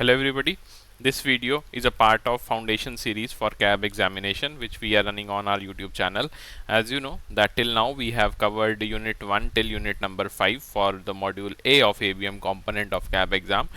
Hello everybody. This video is a part of foundation series for CAB examination which we are running on our YouTube channel. As you know that till now we have covered unit 1 till unit number 5 for the module A of ABM component of CAB exam.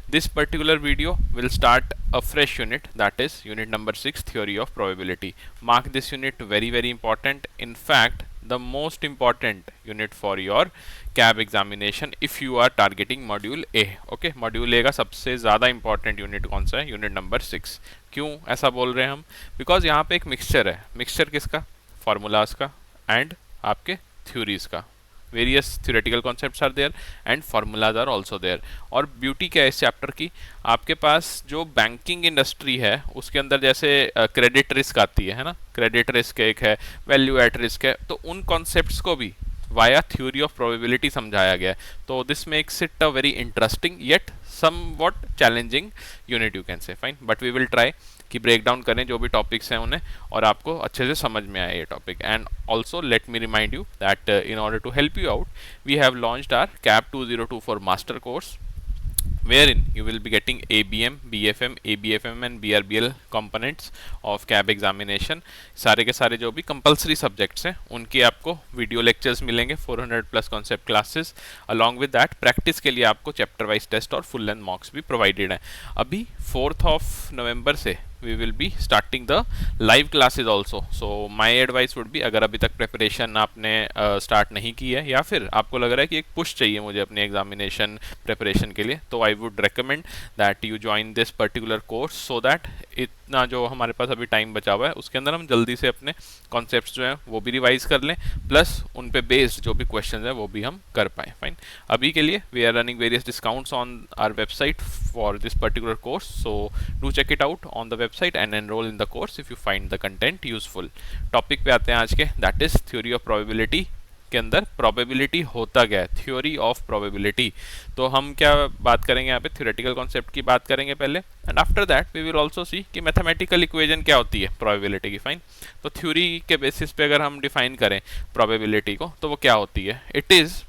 This particular video will start a fresh unit, that is unit number 6, theory of probability. Mark this unit very important. In fact, the most important unit for your CAB examination if you are targeting module A. Okay, module A का सबसे ज़्यादा important unit कौन सा है? Unit number 6. क्यों ऐसा बोल रहे हैं हम? Because यहाँ पे एक mixture है. Mixture किसका? Formulas का and आपके theories का. Various theoretical concepts are there and formulas are also there. और ब्यूटी क्या है इस चैप्टर की, आपके पास जो बैंकिंग इंडस्ट्री है उसके अंदर जैसे क्रेडिट रिस्क आती है ना, क्रेडिट रिस्क एक है, वैल्यू एट रिस्क है, तो उन कॉन्सेप्ट्स को भी वाया थ्योरी ऑफ प्रोबेबिलिटी समझाया गया है. तो this makes it a very interesting yet somewhat challenging unit you can say. Fine, but we will try कि ब्रेक डाउन करें जो भी टॉपिक्स हैं उन्हें और आपको अच्छे से समझ में आए ये topic. And also let me remind you that in order to help you out we have launched our CAB 2024 master course wherein you will be getting ABM, BFM, ABFM and BRBL components of CAB examination. सारे के सारे जो भी compulsory subjects हैं उनके आपको video lectures मिलेंगे, 400 plus concept classes. Along with that practice के लिए आपको chapter wise test और full length mocks भी provided हैं. अभी 4th of November से we will be starting the live classes also. So my advice would be, अगर अभी तक preparation आपने start नहीं की है या फिर आपको लग रहा है कि एक push चाहिए मुझे अपने examination preparation के लिए, तो I would recommend that you join this particular course so that इतना जो हमारे पास अभी टाइम बचा हुआ है उसके अंदर हम जल्दी से अपने कॉन्सेप्ट्स जो हैं वो भी रिवाइज कर लें, प्लस उन पे बेस्ड जो भी क्वेश्चंस हैं वो भी हम कर पाएँ. फाइन, अभी के लिए we are running various discounts on our website for this particular course, so do check it out on the website and enroll in the course if you find the content useful. Topic पे आते हैं आज के, that is theory of probability के अंदर probability होता क्या है, थ्योरी ऑफ प्रोबेबिलिटी. तो हम क्या बात करेंगे यहाँ पे, थ्योरेटिकल कॉन्सेप्ट की बात करेंगे पहले and after that we will also see कि मैथमेटिकल इक्वेशन क्या होती है प्रोबेबिलिटी की. फाइन, तो थ्योरी के बेसिस पे अगर हम डिफाइन करें प्रोबेबिलिटी को तो वो क्या होती है, इट इज़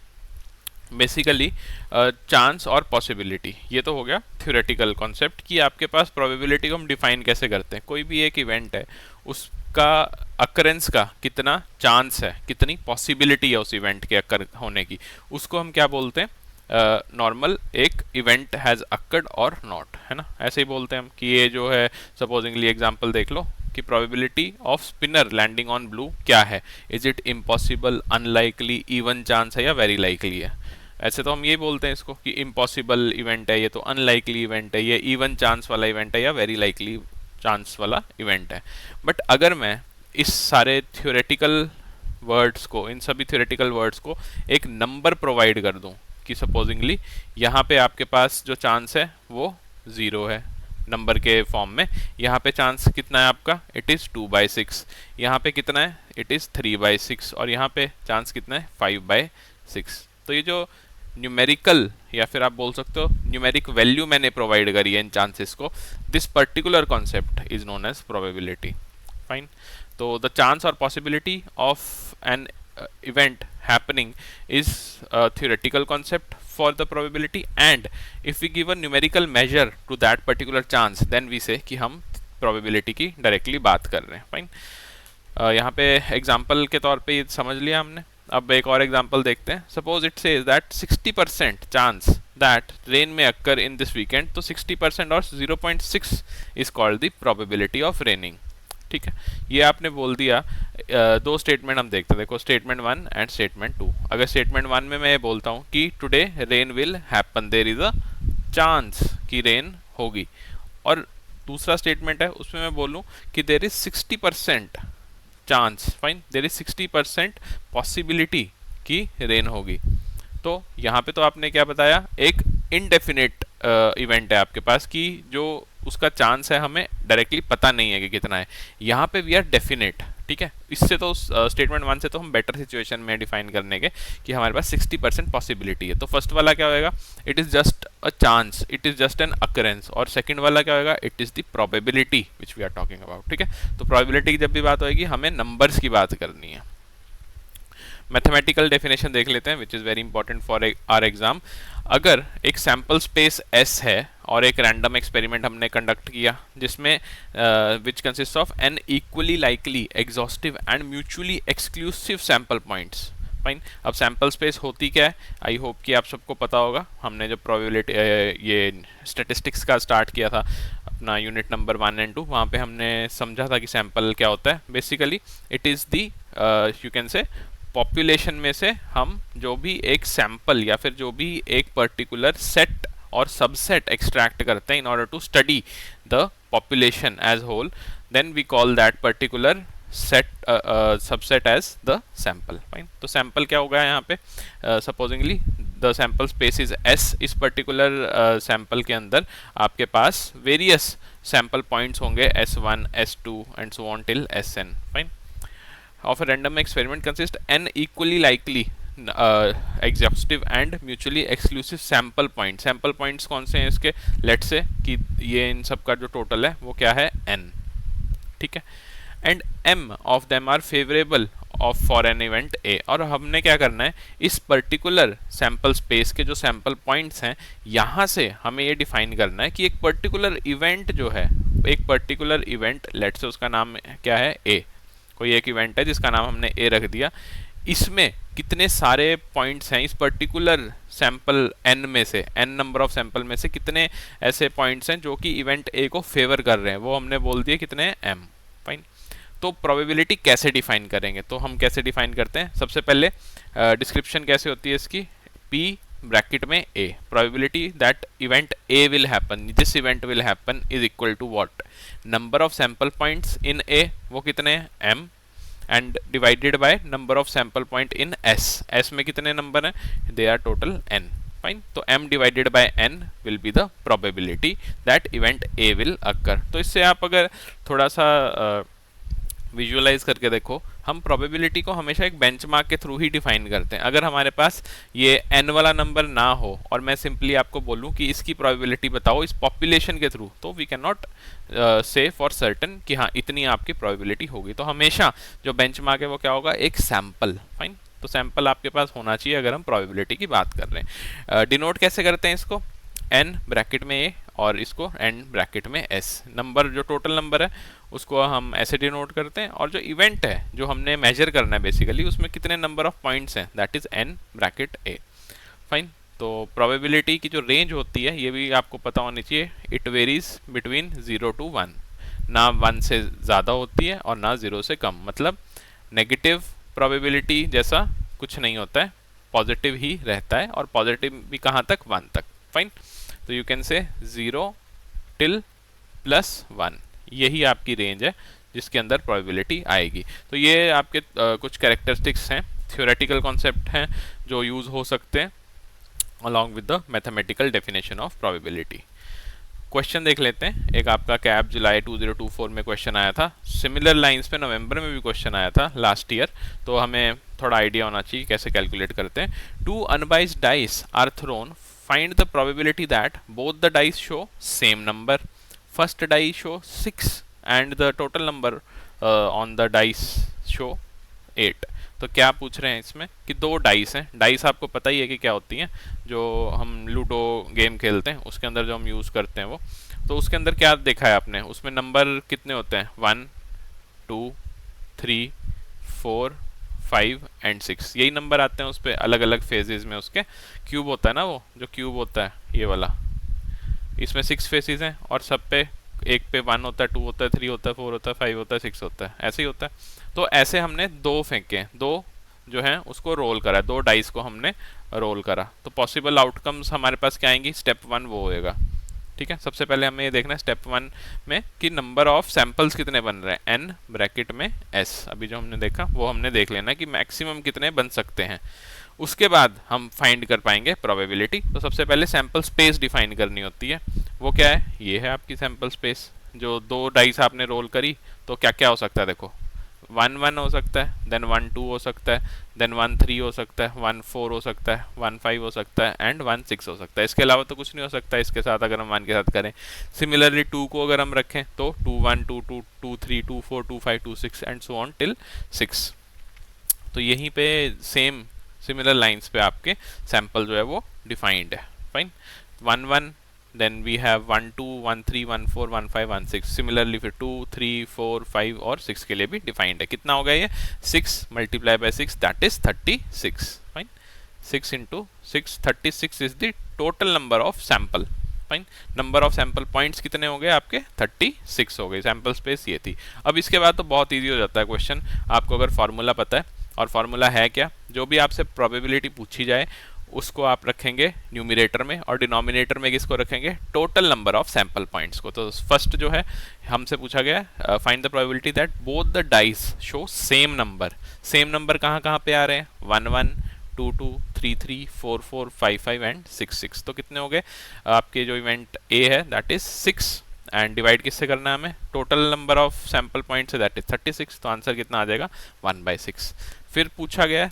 बेसिकली चांस और पॉसिबिलिटी. ये तो हो गया थ्योरेटिकल कॉन्सेप्ट कि आपके पास प्रोबेबिलिटी को हम डिफाइन कैसे करते हैं. कोई भी एक इवेंट है उसका अकरेंस का कितना चांस है, कितनी पॉसिबिलिटी है उस इवेंट के अकर होने की, उसको हम क्या बोलते हैं, नॉर्मल एक इवेंट हैज़ अकर्ड और नॉट, है ना, ऐसे ही बोलते हैं हम कि ये जो है सपोजिंगली एग्जांपल देख लो कि probability of spinner landing on blue क्या है, is it impossible, unlikely, even chance है या वेरी लाइकली है. ऐसे तो हम ये बोलते हैं इसको कि इम्पॉसिबल इवेंट है, ये तो अनलाइकली इवेंट है, ये इवन चांस वाला इवेंट है या वेरी लाइकली चांस वाला इवेंट है. बट अगर मैं इस सारे थ्योरेटिकल वर्ड्स को, इन सभी थ्योरेटिकल वर्ड्स को एक नंबर प्रोवाइड कर दूं कि सपोजिंगली यहाँ पे आपके पास जो चांस है वो 0 है नंबर के फॉर्म में, यहाँ पे चांस कितना है आपका, इट इज़ 2/6, यहाँ पे कितना है, इट इज़ 3/6 और यहाँ पे चांस कितना है, 5/6. तो ये जो न्यूमेरिकल या फिर आप बोल सकते हो न्यूमेरिक वैल्यू मैंने प्रोवाइड करी है इन चांसेस को, this particular concept is known as probability. Fine, तो द चांस और possibility of an event happening is a theoretical concept for the probability, and if we give a numerical measure to that particular chance then we say कि हम probability की directly बात कर रहे हैं. Fine, यहाँ पे एग्जाम्पल के तौर पे ये समझ लिया हमने. अब एक और एग्जाम्पल देखते हैं. Suppose it says that 60% chance that rain में अक्कर इन दिस वीकेंड, तो 60% और 0.6 is called the probability of raining. ठीक है, ये आपने बोल दिया. दो स्टेटमेंट हम देखते हैं, देखो स्टेटमेंट 1 एंड स्टेटमेंट 2. अगर स्टेटमेंट 1 में मैं ये बोलता हूँ कि today rain will happen, there is a chance कि रेन होगी, और दूसरा स्टेटमेंट है उसमें मैं बोलूँ कि there is 60% chance, fine, there is 60% possibility कि रेन होगी. तो यहाँ पे तो आपने क्या बताया, एक इनडेफिनेट इवेंट है आपके पास कि जो उसका चांस है हमें डायरेक्टली पता नहीं है कि कितना है. यहाँ पे वी आर डेफिनेट. ठीक है, इससे तो स्टेटमेंट 1 से तो हम बेटर सिचुएशन में डिफाइन करने के कि हमारे पास 60% पॉसिबिलिटी है. तो फर्स्ट वाला क्या होएगा, it is just a chance, it is just an occurrence, और सेकंड वाला क्या होएगा, it is the probability which we are talking about. ठीक है, तो प्रोबेबिलिटी की जब भी बात होएगी हमें नंबर्स की बात करनी है. मैथमेटिकल डेफिनेशन देख लेते हैं which is very important for our exam. अगर एक सैम्पल स्पेस एस है और एक रैंडम एक्सपेरिमेंट हमने कंडक्ट किया जिसमें which consist of N equally likely exhaustive and mutually exclusive sample points. Fine, अब सैम्पल स्पेस होती क्या है, आई होप कि आप सबको पता होगा। हमने जब प्रोबेबिलिटी ये स्टेटिस्टिक्स का स्टार्ट किया था अपना यूनिट नंबर 1 एंड 2, वहाँ पे हमने समझा था कि सैम्पल क्या होता है। Basically it is the you can से पॉपुलेशन में से हम जो भी एक सैंपल या फिर जो भी एक पर्टिकुलर सेट और सबसेट एक्सट्रैक्ट करते हैं in order to study the population as whole, then we call that particular set subset as the sample. Fine, तो सैंपल क्या होगा यहाँ पे, supposingly the sample space is S. इस पर्टिकुलर सैंपल के अंदर आपके पास वेरियस सैंपल पॉइंट्स होंगे S1, S2 and so on till Sn। Fine, of a random experiment consist n equally likely exhaustive and mutually exclusive sample points। sample points कौन से हैं इसके, late से कि ये इन सब का जो टोटल है वो क्या है n, ठीक है, and m of them are favorable of for an event a। और हमने क्या करना है, इस पर्टिकुलर सैंपल स्पेस के जो सैंपल पॉइंट्स हैं यहाँ से हमें ये डिफाइन करना है कि एक पर्टिकुलर इवेंट जो है, एक पर्टिकुलर इवेंट लेट से उसका नाम क्या है a, कोई एक इवेंट है जिसका नाम हमने ए रख दिया, इसमें कितने सारे पॉइंट्स हैं इस पर्टिकुलर सैंपल n में से, n नंबर ऑफ सैंपल में से कितने ऐसे पॉइंट्स हैं जो कि इवेंट ए को फेवर कर रहे हैं, वो हमने बोल दिया कितने m। फाइन, तो प्रोबेबिलिटी कैसे डिफाइन करेंगे, तो हम कैसे डिफाइन करते हैं, सबसे पहले डिस्क्रिप्शन कैसे होती है इसकी, p ब्रैकेट में a, probability that event a will happen, this event will happen is equal to what, number of sample points in a, वो कितने हैं m, and divided by number of sample point in s में कितने नंबर हैं, they are total n। Fine, तो m divided by n will be the probability that event a will occur. तो इससे आप अगर थोड़ा सा विजुअलाइज करके देखो, हम प्रोबेबिलिटी को हमेशा एक बेंचमार्क के थ्रू ही डिफाइन करते हैं। अगर हमारे पास ये n वाला नंबर ना हो और मैं सिंपली आपको बोलूं कि इसकी प्रोबेबिलिटी बताओ इस पॉपुलेशन के थ्रू, तो वी कैन नॉट से फॉर सर्टन कि हाँ इतनी आपकी प्रोबेबिलिटी होगी। तो हमेशा जो बेंचमार्क है वो क्या होगा, एक सैंपल। फाइन, तो सैंपल आपके पास होना चाहिए अगर हम प्रोबेबिलिटी की बात कर रहे हैं। डिनोट कैसे करते हैं इसको, n ब्रैकेट में a और इसको n ब्रैकेट में s, नंबर जो टोटल नंबर है उसको हम ऐसे डिनोट करते हैं, और जो इवेंट है जो हमने मेजर करना है बेसिकली उसमें कितने नंबर ऑफ पॉइंट्स हैं, that is n bracket a। Fine, तो प्रोबेबिलिटी की जो रेंज होती है ये भी आपको पता होनी चाहिए, इट वेरीज बिटवीन 0 to 1, ना 1 से ज़्यादा होती है और ना 0 से कम, मतलब नेगेटिव प्रोबेबिलिटी जैसा कुछ नहीं होता है, पॉजिटिव ही रहता है, और पॉजिटिव भी कहाँ तक, 1 तक। फाइन, तो यू कैन से 0 till +1, यही आपकी रेंज है जिसके अंदर प्रोबेबिलिटी आएगी। तो ये आपके कुछ कैरेक्टरिस्टिक्स हैं, थ्योरेटिकल कॉन्सेप्ट हैं जो यूज़ हो सकते हैं along with the mathematical definition of probability. Question देख लेते हैं, एक आपका कैब जुलाई 2024 में क्वेश्चन आया था, सिमिलर लाइंस पे नवंबर में भी क्वेश्चन आया था लास्ट ईयर, तो हमें थोड़ा आइडिया होना चाहिए कैसे कैलकुलेट करते हैं। 2 unbiased dice are thrown, find the probability that both the dice show same number, first die show 6 and the total number on the dice show 8। तो क्या पूछ रहे हैं इसमें कि दो डाइस हैं, डाइस आपको पता ही है कि क्या होती हैं, जो हम लूडो गेम खेलते हैं उसके अंदर जो हम यूज़ करते हैं वो, तो उसके अंदर क्या देखा है आपने, उसमें नंबर कितने होते हैं, 1 2 3 4 5 एंड 6, यही नंबर आते हैं उस पर अलग अलग फेजेस में, उसके क्यूब होता है ना, वो जो क्यूब होता है ये वाला, इसमें 6 फेसेस हैं और सब पे एक पे 1 होता है, 2 होता है, 3 होता है, 4 होता है, 5 होता है, 6 होता है, ऐसे ही होता है। तो ऐसे हमने दो फेंके, दो जो है उसको रोल करा, दो डाइस को हमने रोल करा, तो पॉसिबल आउटकम्स हमारे पास क्या आएंगी, स्टेप 1 वो होएगा। ठीक है, सबसे पहले हमें ये देखना है स्टेप 1 में कि नंबर ऑफ सैंपल्स कितने बन रहे हैं, n ब्रैकेट में s, अभी जो हमने देखा वो हमने देख लेना कि मैक्सिमम कितने बन सकते हैं, उसके बाद हम फाइंड कर पाएंगे प्रोबेबिलिटी। तो सबसे पहले सैंपल स्पेस डिफाइन करनी होती है, वो क्या है, ये है आपकी सैंपल स्पेस, जो दो डाइस आपने रोल करी तो क्या क्या हो सकता है, देखो 1 1 हो सकता है, देन 1 2 हो सकता है, देन 1 3 हो सकता है, 1 4 हो सकता है, 1 5 हो सकता है एंड 1 6 हो सकता है, इसके अलावा तो कुछ नहीं हो सकता इसके साथ अगर हम 1 के साथ करें। सिमिलरली 2 को अगर हम रखें तो 2 1 2 2 2 3 2 4 2 5 2 6 एंड सो ऑन टिल 6। तो यहीं पे सेम सिमिलर लाइंस पे आपके सैंपल जो है वो डिफाइंड है। Fine, 1 1, then we have 1 2 1 3 1 4 1 5 1 6, similarly फिर 2 3 4 5 और 6 के लिए भी डिफाइंड है। कितना हो गया ये? 6 multiply by 6 that is 36। Fine, 6 into 6, 36 is the total number of sample. Fine, number of sample points कितने हो गए आपके? 36 हो गए। सैंपल स्पेस ये थी। अब इसके बाद तो बहुत ईजी हो जाता है क्वेश्चन, आपको अगर फार्मूला पता है। और फार्मूला है क्या? जो भी आपसे प्रोबेबिलिटी पूछी जाए उसको आप रखेंगे न्यूमिनेटर में, और डिनोमिनेटर में किसको रखेंगे? Total number of sample points को। तो फर्स्ट जो है हमसे पूछा गया find the probability that both the dice show same number. Same number कहाँ कहाँ पे आ रहे हैं? 1 1 2 2 3 3 4 4 5 5 एंड 6 6। तो कितने हो गए आपके? जो इवेंट ए है दैट इज 6, एंड डिवाइड किससे करना है हमें? Total number of sample points है दैट इज 36। तो आंसर कितना आ जाएगा? 1/6। फिर पूछा गया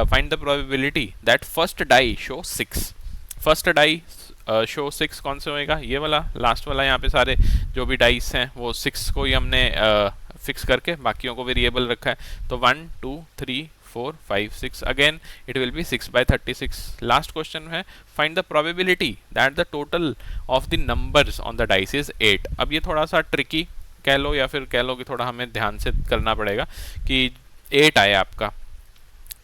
find the probability that first die show 6। First die show 6 कौन से होएगा? ये वाला लास्ट वाला। यहाँ पे सारे जो भी डाइस हैं वो 6 को ही हमने फिक्स करके बाकियों को वेरिएबल रखा है। तो 1 2 3 4 5 6, again it will be 6/36। Last question है find the probability that the total of the numbers on the dice is 8। अब ये थोड़ा सा ट्रिकी कह लो, या फिर कह लो कि थोड़ा हमें ध्यान से करना पड़ेगा कि 8 आए आपका।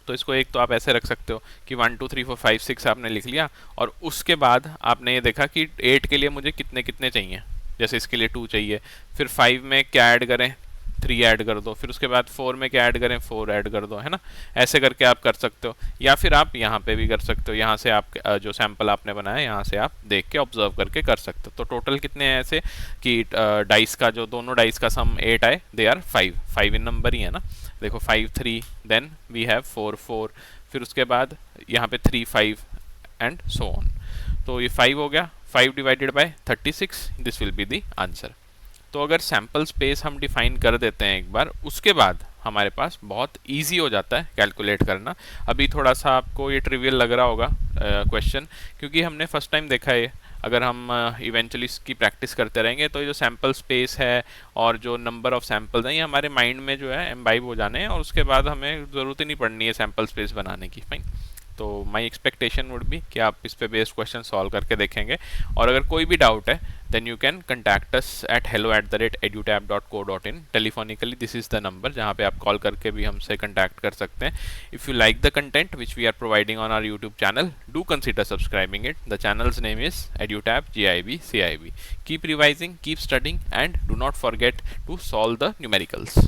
तो इसको एक तो आप ऐसे रख सकते हो कि 1 2 3 4 5 6 आपने लिख लिया, और उसके बाद आपने ये देखा कि 8 के लिए मुझे कितने कितने चाहिए। जैसे इसके लिए 2 चाहिए, फिर 5 में क्या ऐड करें? 3 ऐड कर दो, फिर उसके बाद 4 में क्या ऐड करें? 4 ऐड कर दो, है ना। ऐसे करके आप कर सकते हो, या फिर आप यहाँ पे भी कर सकते हो। यहाँ से आप जो सैंपल आपने बनाया यहाँ से आप देख के ऑब्जर्व करके कर सकते हो। तो टोटल कितने हैं ऐसे कि डाइस का जो दोनों डाइस का सम 8 आए, दे आर 5 इन नंबर ही है ना। देखो 5 3, देन वी हैव 4 4, फिर उसके बाद यहाँ पे 3 5 एंड सो ऑन। तो ये 5 हो गया, 5 divided by 36, this will be the answer. तो अगर सैंपल स्पेस हम डिफाइन कर देते हैं एक बार, उसके बाद हमारे पास बहुत इजी हो जाता है कैलकुलेट करना। अभी थोड़ा सा आपको ये ट्रिवियल लग रहा होगा क्वेश्चन, क्योंकि हमने फर्स्ट टाइम देखा है। अगर हम इवेंचुअली इसकी प्रैक्टिस करते रहेंगे तो ये जो सैंपल स्पेस है और जो नंबर ऑफ सैंपल्स हैं ये हमारे माइंड में जो है एम्बाइब हो जाने हैं, और उसके बाद हमें ज़रूरत ही नहीं पड़नी है सैंपल स्पेस बनाने की। फाइन, तो माई एक्सपेक्टेशन वुड बी कि आप इस पे बेस्ड क्वेश्चन सॉल्व करके देखेंगे। और अगर कोई भी डाउट है then you can contact us at hello@edutab.co.in telephonically. This is the number जहाँ पे आप कॉल करके भी हमसे कंटैक्ट कर सकते हैं। If you like the content which we are providing on our YouTube channel, do consider subscribing it. The channel's name is EduTab GIB CIB। Keep revising, keep studying, and do not forget to solve the numericals.